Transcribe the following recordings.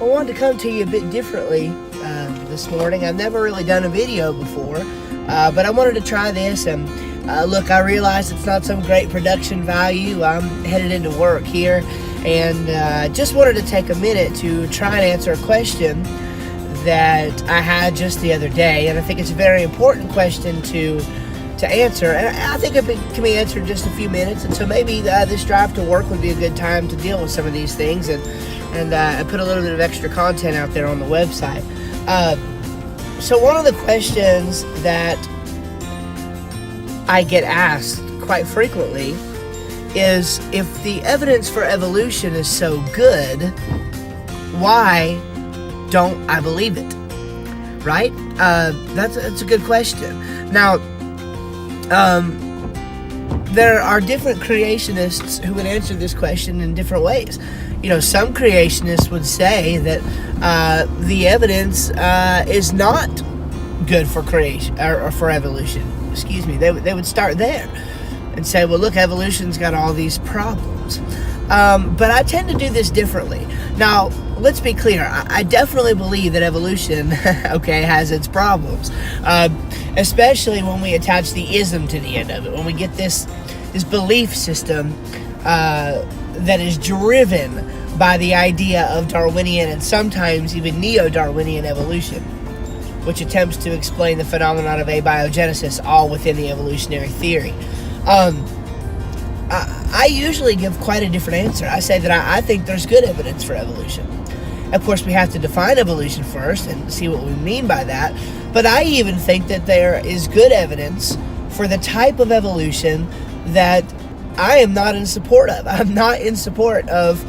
I wanted to come to you a bit differently this morning. I've never really done a video before, but I wanted to try this. And look, I realize it's not some great production value. I'm headed into work here, and just wanted to take a minute to try and answer a question that I had just the other day. And I think it's a very important question to answer, and I think it can be answered in just a few minutes. And so maybe this drive to work would be a good time to deal with some of these things and put a little bit of extra content out there on the website. So one of the questions that I get asked quite frequently is, if the evidence for evolution is so good, why don't I believe it? Right? That's a good question. Now, there are different creationists who would answer this question in different ways. You know, some creationists would say that the evidence is not good for creation or for evolution. Excuse me. They would start there and say, well, look, evolution's got all these problems. But I tend to do this differently. Now, let's be clear. I definitely believe that evolution, has its problems. Especially when we attach the ism to the end of it. When we get this belief system that is driven by the idea of Darwinian and sometimes even neo-Darwinian evolution, which attempts to explain the phenomenon of abiogenesis all within the evolutionary theory. I usually give quite a different answer. I say that I think there's good evidence for evolution. Of course, we have to define evolution first and see what we mean by that. But I even think that there is good evidence for the type of evolution that I am not in support of. I'm not in support of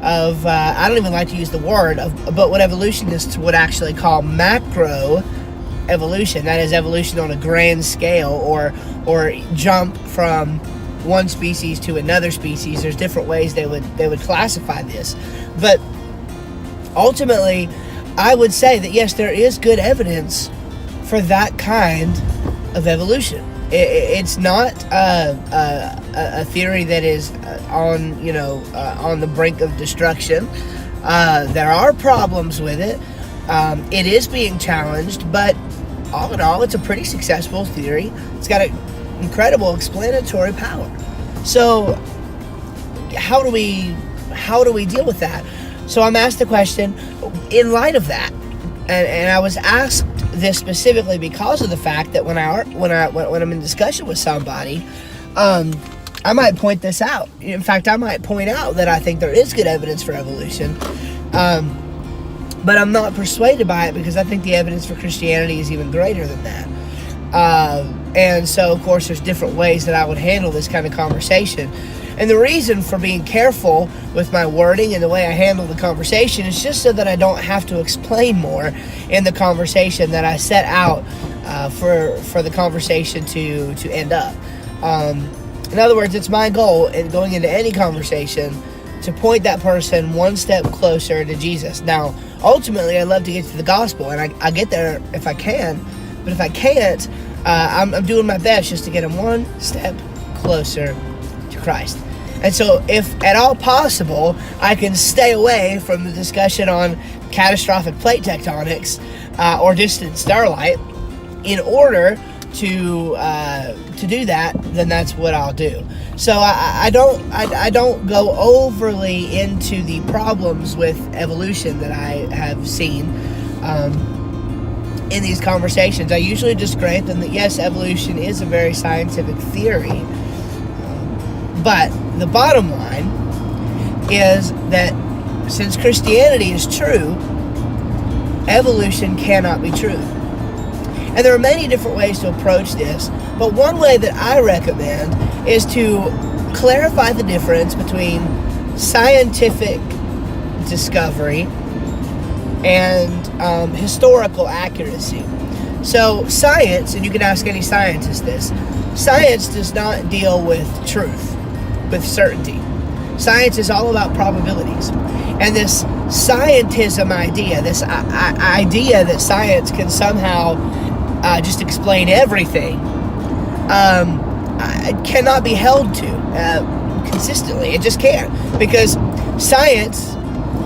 I don't even like to use the word, but what evolutionists would actually call macro evolution. That is evolution on a grand scale, or jump from one species to another species. There's different ways they would classify this. But ultimately, I would say that yes, there is good evidence for that kind of evolution. It's not a theory that is on the brink of destruction. There are problems with it. It is being challenged, but all in all, it's a pretty successful theory. It's got an incredible explanatory power. So, how do we deal with that? So I'm asked the question in light of that, and I was asked this specifically because of the fact that when I'm in discussion with somebody, I might point this out. In fact, I might point out that I think there is good evidence for evolution, but I'm not persuaded by it because I think the evidence for Christianity is even greater than that. And so, of course, there's different ways that I would handle this kind of conversation. And the reason for being careful with my wording and the way I handle the conversation is just so that I don't have to explain more in the conversation that I set out for the conversation to end up. In other words, it's my goal in going into any conversation to point that person one step closer to Jesus. Now, ultimately, I love to get to the gospel, and I get there if I can. But if I can't, I'm doing my best just to get them one step closer to Christ. And so, if at all possible, I can stay away from the discussion on catastrophic plate tectonics or distant starlight in order to do that, then that's what I'll do. So I don't go overly into the problems with evolution that I have seen in these conversations. I usually just grant them that yes, evolution is a very scientific theory. But the bottom line is that since Christianity is true, evolution cannot be true. And there are many different ways to approach this, but one way that I recommend is to clarify the difference between scientific discovery and historical accuracy. So science, and you can ask any scientist this, science does not deal with truth, with certainty. Science is all about probabilities. And this scientism idea, this idea that science can somehow just explain everything, cannot be held to consistently. It just can't. Because science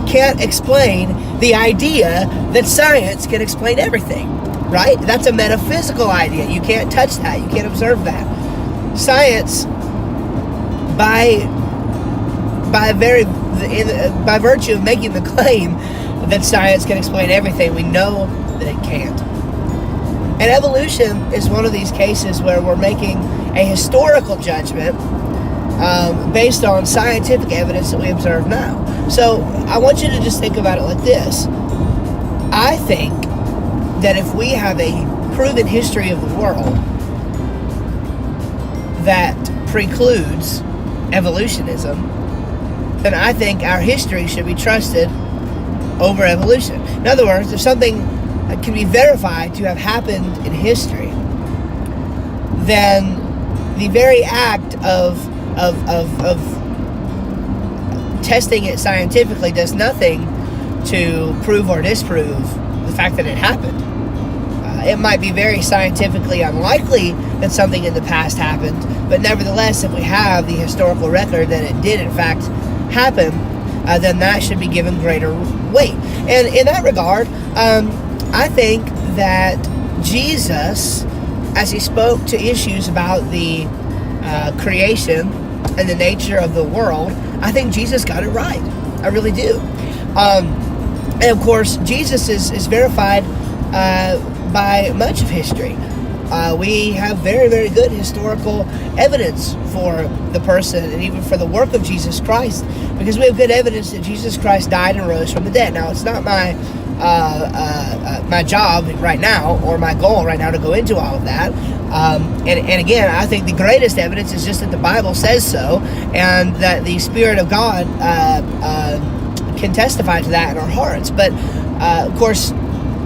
can't explain the idea that science can explain everything, right? That's a metaphysical idea. You can't touch that. You can't observe that. Science, by virtue of making the claim that science can explain everything, we know that it can't. And evolution is one of these cases where we're making a historical judgment based on scientific evidence that we observe now. So I want you to just think about it like this. I think that if we have a proven history of the world that precludes evolutionism, then I think our history should be trusted over evolution. In other words, if something can be verified to have happened in history, then the very act of testing it scientifically does nothing to prove or disprove the fact that it happened. It might be very scientifically unlikely that something in the past happened, but nevertheless, if we have the historical record that it did in fact happen, then that should be given greater weight. And in that regard, I think that Jesus, as he spoke to issues about the creation and the nature of the world, I think Jesus got it right. I really do. And of course, Jesus is verified by much of history. We have very, very good historical evidence for the person and even for the work of Jesus Christ, because we have good evidence that Jesus Christ died and rose from the dead. Now, it's not my job right now, or my goal right now, to go into all of that. And again, I think the greatest evidence is just that the Bible says so, and that the Spirit of God can testify to that in our hearts. But of course,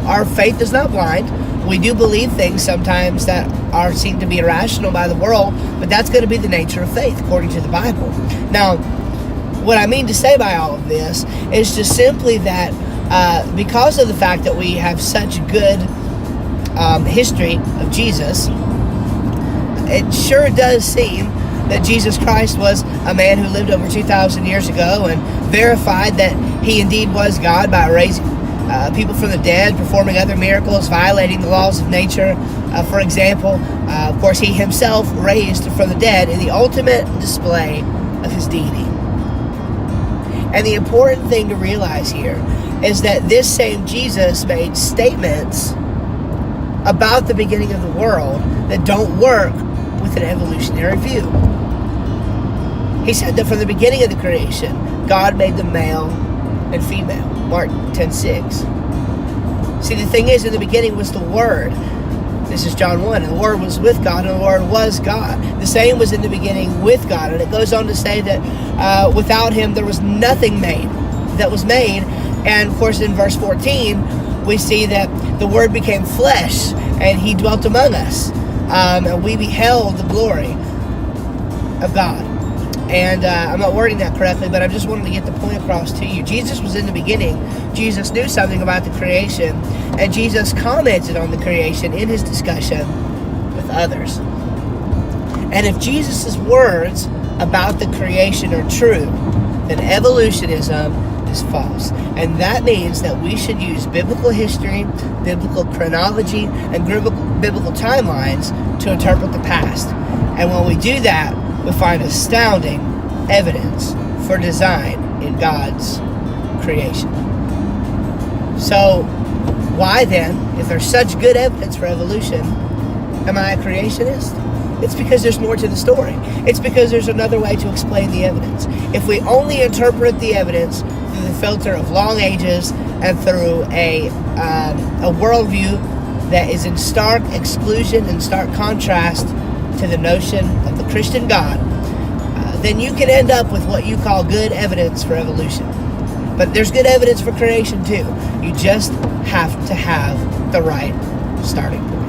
our faith is not blind. We do believe things sometimes that are seen to be irrational by the world, but that's going to be the nature of faith according to the Bible. Now, what I mean to say by all of this is just simply that because of the fact that we have such good history of Jesus, it sure does seem that Jesus Christ was a man who lived over 2,000 years ago and verified that he indeed was God by raising people from the dead, performing other miracles, violating the laws of nature. For example, of course, he himself raised from the dead in the ultimate display of his deity. And the important thing to realize here is that this same Jesus made statements about the beginning of the world that don't work with an evolutionary view. He said that from the beginning of the creation, God made them male and female. Mark 10:6. See, the thing is, in the beginning was the Word. This is John 1. And the Word was with God, and the Word was God. The same was in the beginning with God. And it goes on to say that without Him, there was nothing made that was made. And, of course, in verse 14, we see that the Word became flesh, and He dwelt among us. And we beheld the glory of God. And I'm not wording that correctly, but I just wanted to get the point across to you. Jesus was in the beginning. Jesus knew something about the creation, and Jesus commented on the creation in his discussion with others. And if Jesus' words about the creation are true, then evolutionism is false. And that means that we should use biblical history, biblical chronology, and biblical timelines to interpret the past. And when we do that, we find astounding evidence for design in God's creation. So, why then, if there's such good evidence for evolution, am I a creationist? It's because there's more to the story. It's because there's another way to explain the evidence. If we only interpret the evidence through the filter of long ages and through a worldview that is in stark exclusion and stark contrast to the notion of the Christian God, then you can end up with what you call good evidence for evolution. But there's good evidence for creation too. You just have to have the right starting point.